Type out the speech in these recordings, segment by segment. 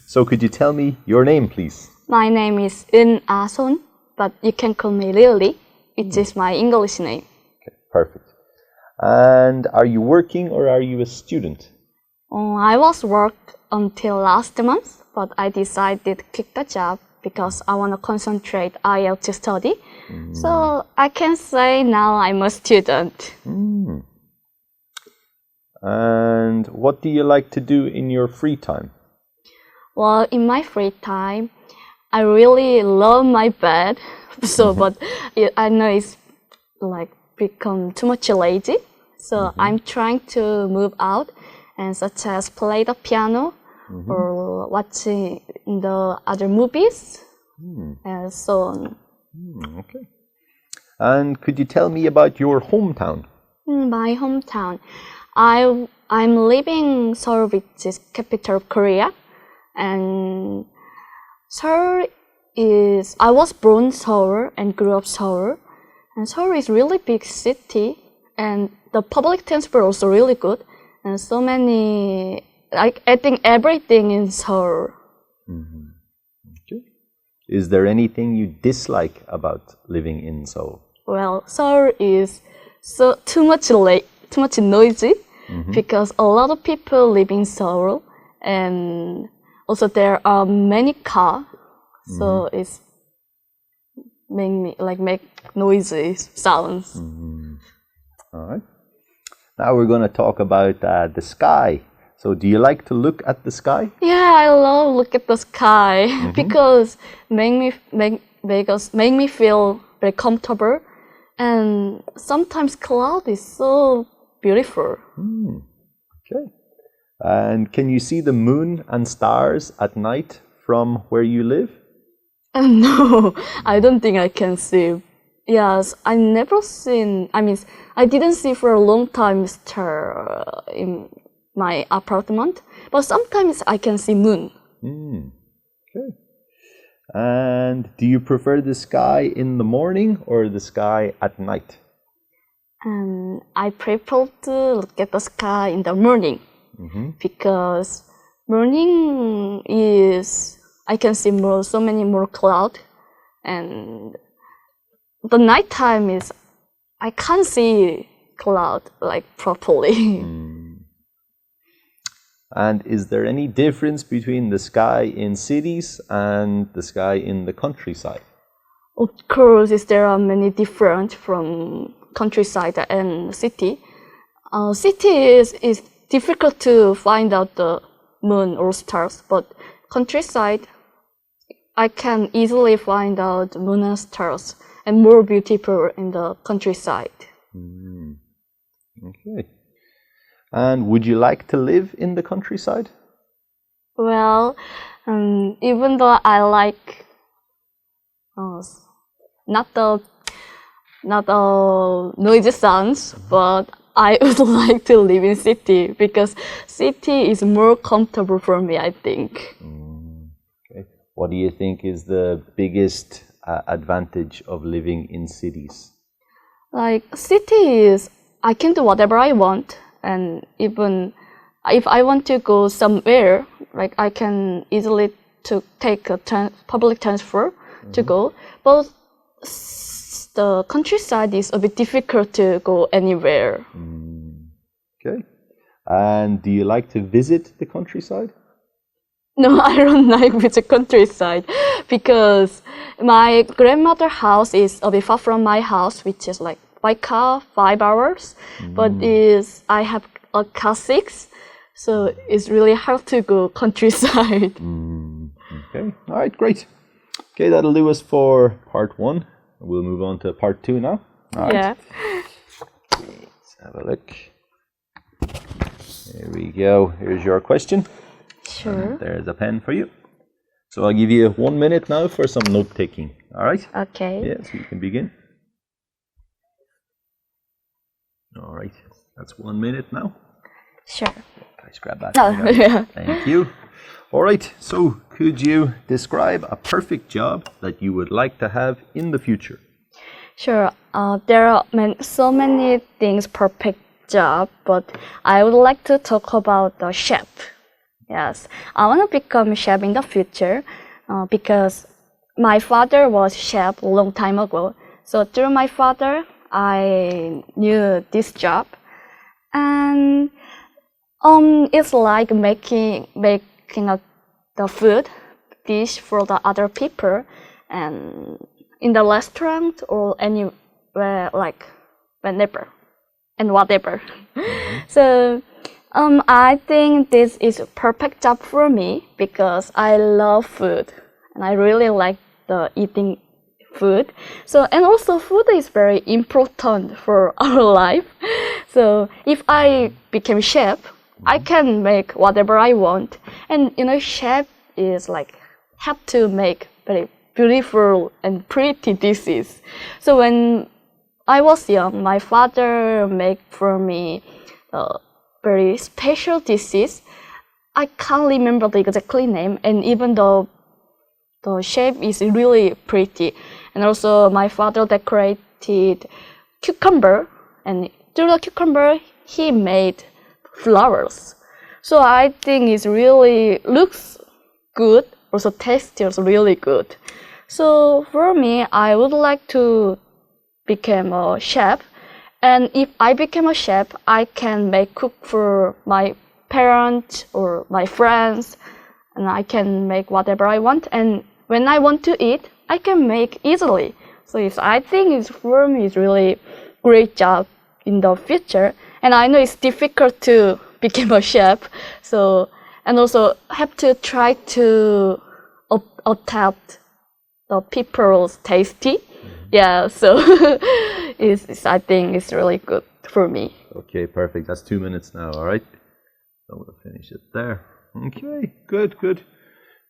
So could you tell me your name, please? My name is In Ah-son, but you can call me Lily, which is my English name. Okay, perfect. And are you working or are you a student? I was worked until last month, but I decided to quit the job because I want to concentrate IELTS study. So I can say now I'm a student. And what do you like to do in your free time? Well, in my free time, I really love my bed. But I know it's like become too much lazy. So I'm trying to move out and such as play the piano or watching the other movies and so on. Okay. And could you tell me about your hometown? My hometown. I'm living in Seoul, which is capital of Korea. And Seoul is, I was born in Seoul and grew up Seoul. And Seoul is really big city. And the public transport also really good. And so many, like I think everything in Seoul. Okay. Is there anything you dislike about living in Seoul? Well, Seoul is too much noisy because a lot of people live in Seoul, and also there are many cars, so it's make noisy sounds. All right. Now we're going to talk about the sky. So do you like to look at the sky? Yeah, I love look at the sky because make me feel very comfortable, and sometimes cloud is so beautiful. Okay. And can you see the moon and stars at night from where you live? No, I don't think I can see. Yes, I never seen. I mean, I didn't see for a long time star in my apartment, but sometimes I can see moon. Okay. And do you prefer the sky in the morning or the sky at night? I prefer to look at the sky in the morning because morning is I can see so many more clouds, and the nighttime is I can't see cloud like properly. And is there any difference between the sky in cities and the sky in the countryside? Of course, there are many different from countryside and city. City is difficult to find out the moon or stars, but countryside I can easily find out moon and stars, and more beautiful in the countryside. Okay. And would you like to live in the countryside? Well, even though I like not the noisy sounds, but I would like to live in city because city is more comfortable for me, I think. Okay. What do you think is the biggest advantage of living in cities? Like city is I can do whatever I want, and even if I want to go somewhere, like I can easily to take a public transport to go. But the countryside is a bit difficult to go anywhere. Okay. And do you like to visit the countryside? No, I don't like the countryside because my grandmother's house is a bit far from my house, which is like by car 5 hours. But I have a car 6, so it's really hard to go countryside. Okay. All right. Great. Okay, that'll do us for part 1. We'll move on to part 2 now. All right. Yeah. Let's have a look. There we go. Here's your question. Sure. And there's a pen for you. So I'll give you 1 minute now for some note taking. All right? Okay. Yeah, so you can begin. All right. That's 1 minute now. Sure. Let's grab that. No, yeah. Thank you. All right. So could you describe a perfect job that you would like to have in the future? Sure. There are so many things perfect job, but I would like to talk about the chef. Yes, I want to become a chef in the future because my father was chef a long time ago. So through my father, I knew this job, and it's like making the food dish for the other people, and in the restaurant or anywhere, like whenever and whatever. So I think this is a perfect job for me because I love food and I really like the eating food. So, and also food is very important for our life. So if I became chef, I can make whatever I want. And chef is like have to make very beautiful and pretty dishes. So when I was young, my father made for me very special dishes. I can't remember the exactly name, and even though the shape is really pretty, and also my father decorated cucumber, and through the cucumber he made flowers. So I think it really looks good, also tastes really good. So for me, I would like to become a chef, and if I become a chef, I can cook for my parents or my friends, and I can make whatever I want. And when I want to eat, I can make easily. So I think for me, it's really great job in the future. And I know it's difficult to become a chef. So, and also have to try to adapt the people's tasty. Yeah, so I think it's really good for me. Okay, perfect. That's 2 minutes now, all right? So we'll finish it there. Okay, good.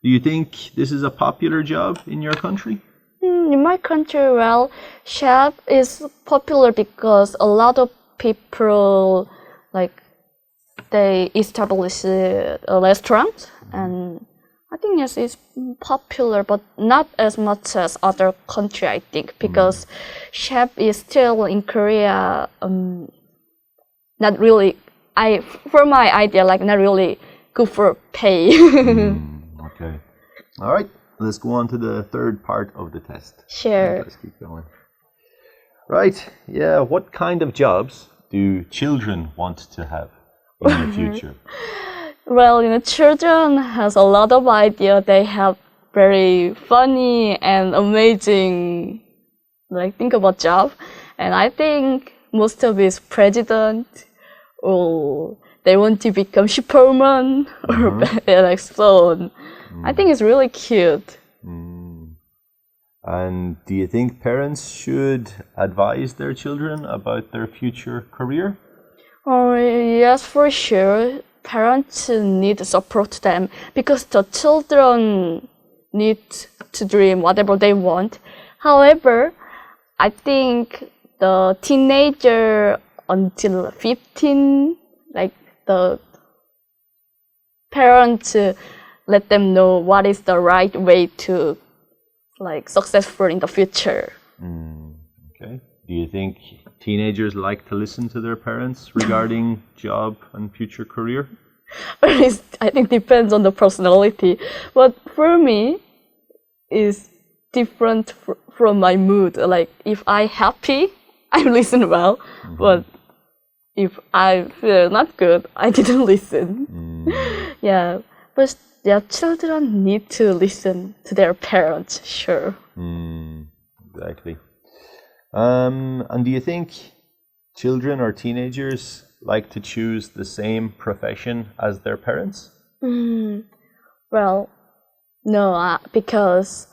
Do you think this is a popular job in your country? In my country, well, chef is popular because a lot of people, they establish a restaurant, and I think yes, it's popular, but not as much as other country, I think, because chef is still in Korea, not really, for my idea, not really good for pay. Okay. All right, let's go on to the third part of the test. Sure. Let's keep going. Right, yeah, what kind of jobs do children want to have in the future? Well, children has a lot of idea. They have very funny and amazing, think about job. And I think most of it is president, or they want to become Superman, or so on. I think it's really cute. And do you think parents should advise their children about their future career? Oh, yes, for sure. Parents need to support them because the children need to dream whatever they want. However, I think the teenager until 15, the parents let them know what is the right way to successful in the future. Okay. Do you think teenagers like to listen to their parents regarding job and future career? I think depends on the personality. But for me, it's different from my mood. If I'm happy, I listen well. But if I feel not good, I didn't listen. Yeah. But children need to listen to their parents, sure. Exactly. And do you think children or teenagers like to choose the same profession as their parents? Well, no, because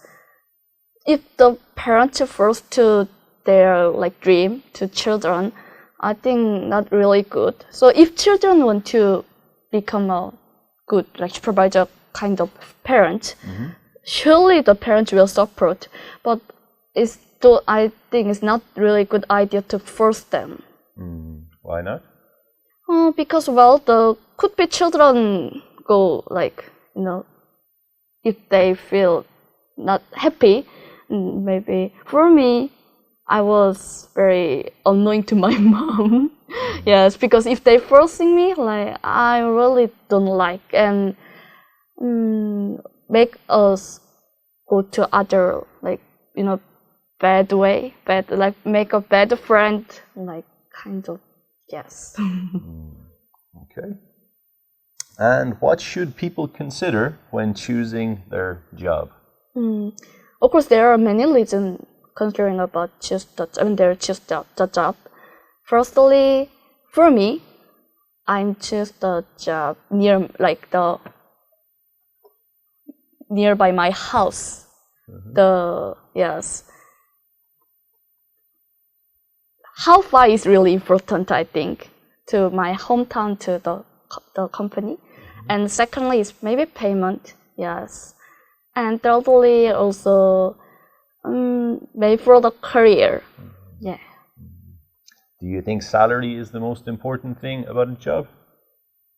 if the parents force to their dream to children, I think not really good. So if children want to become a good supervisor kind of parent, surely the parents will support. But I think it's not really good idea to force them. Why not? Because could be children go if they feel not happy, maybe. For me, I was very annoying to my mom. Yes, because if they forcing me, I really don't like. And make us go to other, like, bad way, like make a bad friend, like kind of, yes. Okay. And what should people consider when choosing their job? Of course, there are many reasons considering about choose the job. Firstly, for me, I'm choose the job nearby my house. Yes. How far is really important, I think, to my hometown, to the company. And secondly is maybe payment, yes. And thirdly also maybe for the career, yeah. Do you think salary is the most important thing about a job?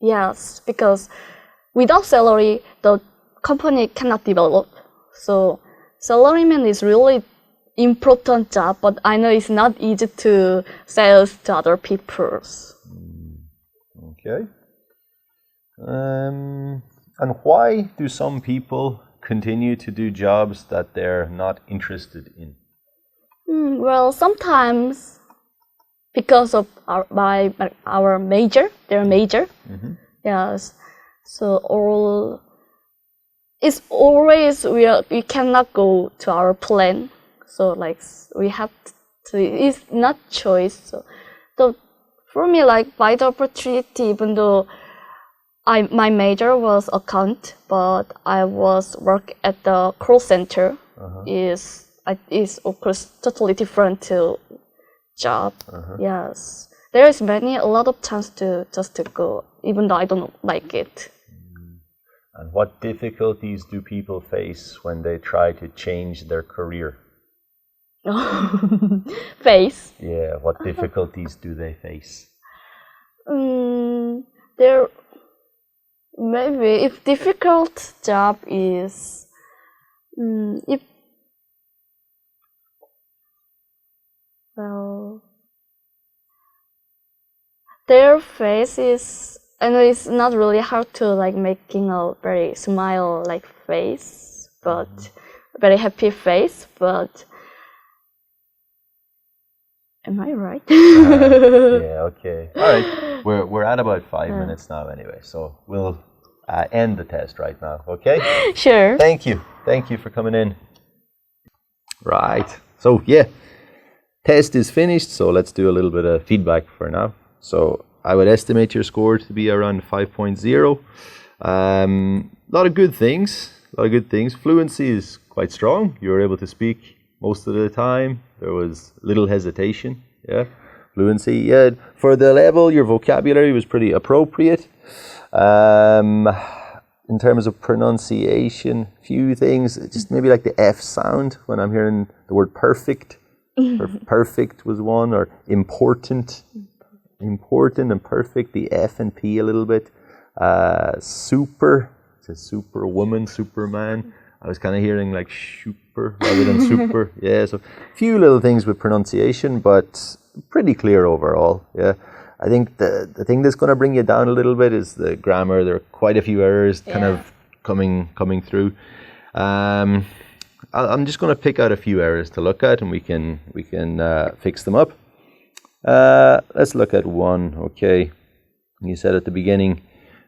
Yes, because without salary, the company cannot develop. So salaryman is really important job, but I know it's not easy to sell to other people. Okay. And why do some people continue to do jobs that they're not interested in? Well, sometimes because of our major, their major. Yes. So it's always we cannot go to our plan. So like we have to. It's not choice. So for me, like by the opportunity, even though my major was account, but I was work at the call center. Is of course totally different to job. Yes, there is a lot of chance to go, even though I don't like it. And what difficulties do people face when they try to change their career? Face. Yeah, what difficulties do they face? There maybe if difficult job is if well their face is, I know it's not really hard to like making a very smile like face, but very happy face, but am I right? Yeah, okay. All right. We're at about 5 minutes now anyway, so we'll end the test right now, okay? Sure. Thank you. Thank you for coming in. Right. So, yeah, test is finished, so let's do a little bit of feedback for now. So, I would estimate your score to be around 5.0. A lot of good things. Fluency is quite strong. You were able to speak most of the time. There was little hesitation. Yeah. Fluency. Yeah. For the level, your vocabulary was pretty appropriate. In terms of pronunciation, few things, just maybe like the F sound when I'm hearing the word perfect. Perfect was one, or important and perfect, the F and P a little bit. Super, it's a superwoman, superman. I was kind of hearing like super rather than super. Yeah, so a few little things with pronunciation, but pretty clear overall. Yeah, I think the thing that's going to bring you down a little bit is the grammar. There are quite a few errors kind of coming through. I'm just going to pick out a few errors to look at, and we can fix them up. Let's look at one. Okay, you said at the beginning,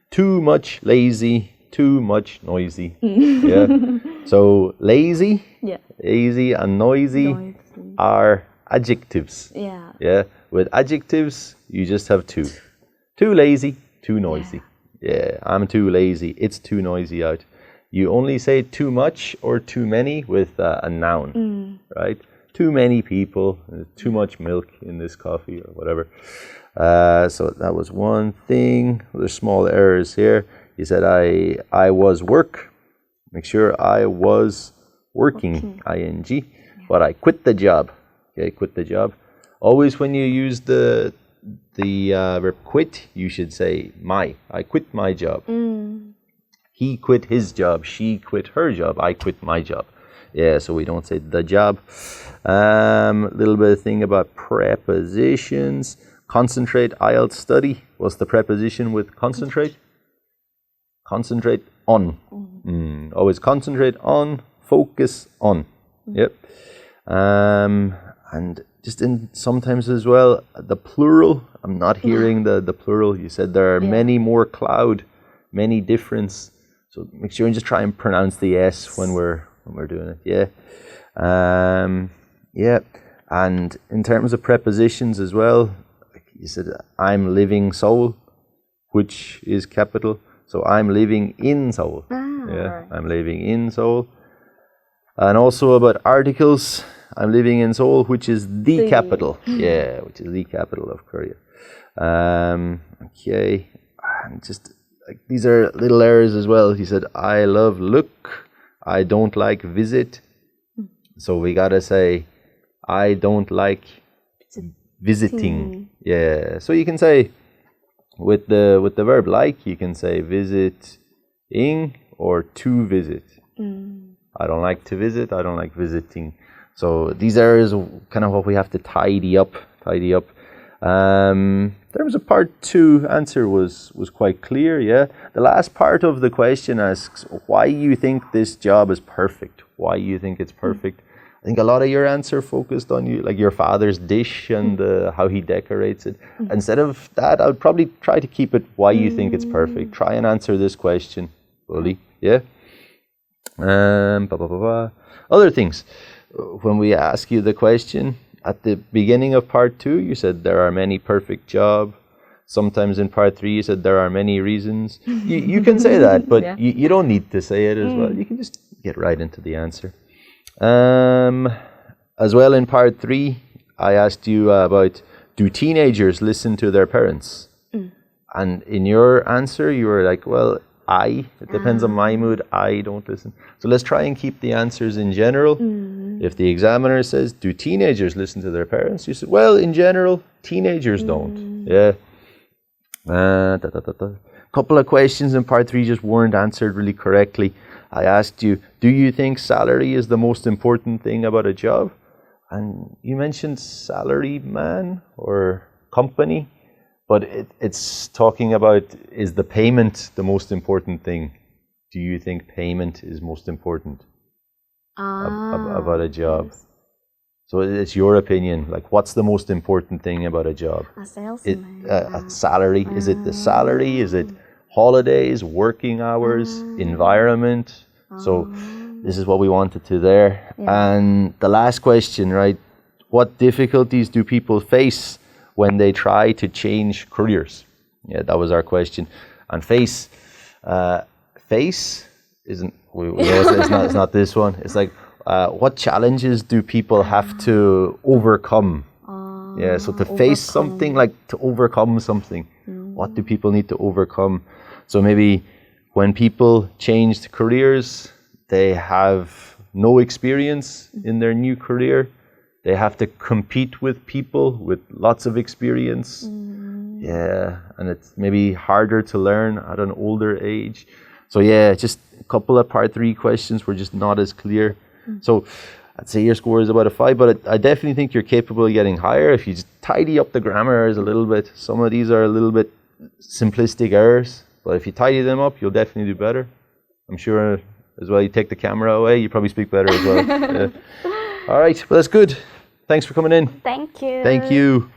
too much lazy, too much noisy. Yeah. So lazy and noisy are adjectives. Yeah. Yeah. With adjectives, you just have two. Too lazy, too noisy. Yeah. I'm too lazy. It's too noisy out. You only say too much or too many with a noun, right? Too many people, too much milk in this coffee or whatever. So that was one thing. There's small errors here. You said I was work. Make sure I was working, ing. But I quit the job. Okay, quit the job. Always when you use the verb quit, you should say my. I quit my job. He quit his job. She quit her job. I quit my job. Yeah, so we don't say the job. Little bit of thing about prepositions. Concentrate, IELTS study. What's the preposition with concentrate? Concentrate on. Always concentrate on, focus on. Yep. And just in sometimes as well, the plural, I'm not hearing the plural. You said there are many more cloud, many difference. So make sure and just try and pronounce the S when we're doing it. Yeah. Yeah. And in terms of prepositions as well, like you said, I'm living Seoul, which is capital. So I'm living in Seoul. Right. I'm living in Seoul. And also about articles, I'm living in Seoul, which is the capital. Yeah, which is the capital of Korea. Okay. And just like these are little errors as well. He said, I love look. I don't like visit. So we gotta say, I don't like visiting. Yeah. So you can say with the verb like, you can say visiting or to visit. I don't like to visit. I don't like visiting. So these areas are kind of what we have to tidy up. In terms of part 2, answer was quite clear. Yeah. The last part of the question asks why you think this job is perfect. Why you think it's perfect. I think a lot of your answer focused on you, like your father's dish and how he decorates it. Instead of that, I would probably try to keep it why you think it's perfect. Try and answer this question fully. Yeah. Other things. When we ask you the question at the beginning of part 2, you said there are many perfect jobs. Sometimes in part 3, you said there are many reasons. You can say that, but you don't need to say it as well. You can just get right into the answer. As well in part 3, I asked you about, do teenagers listen to their parents? And in your answer, you were like, well, it depends on my mood, I don't listen. So let's try and keep the answers in general. If the examiner says, do teenagers listen to their parents? You said, well, in general, teenagers don't. Yeah. Couple of questions in part 3 just weren't answered really correctly. I asked you, do you think salary is the most important thing about a job? And you mentioned salary man or company, but it's talking about, is the payment the most important thing? Do you think payment is most important about a job? Yes. So it's your opinion. Like, what's the most important thing about a job? A salesman. A salary. Is it the salary? Is it holidays, working hours, environment? So this is what we wanted to there. And the last question, right? What difficulties do people face when they try to change careers? Yeah, that was our question. And face isn't. It's not this one. It's like, what challenges do people have to overcome? Yeah, so to face something, like to overcome something. What do people need to overcome? So maybe when people changed careers, they have no experience in their new career. They have to compete with people with lots of experience. Yeah, and it's maybe harder to learn at an older age. So yeah, just a couple of part 3 questions were just not as clear. So I'd say your score is about a 5, but I definitely think you're capable of getting higher if you just tidy up the grammar errors a little bit. Some of these are a little bit simplistic errors, but if you tidy them up, you'll definitely do better. I'm sure as well, you take the camera away, you probably speak better as well. Yeah. All right, well, that's good. Thanks for coming in. Thank you. Thank you.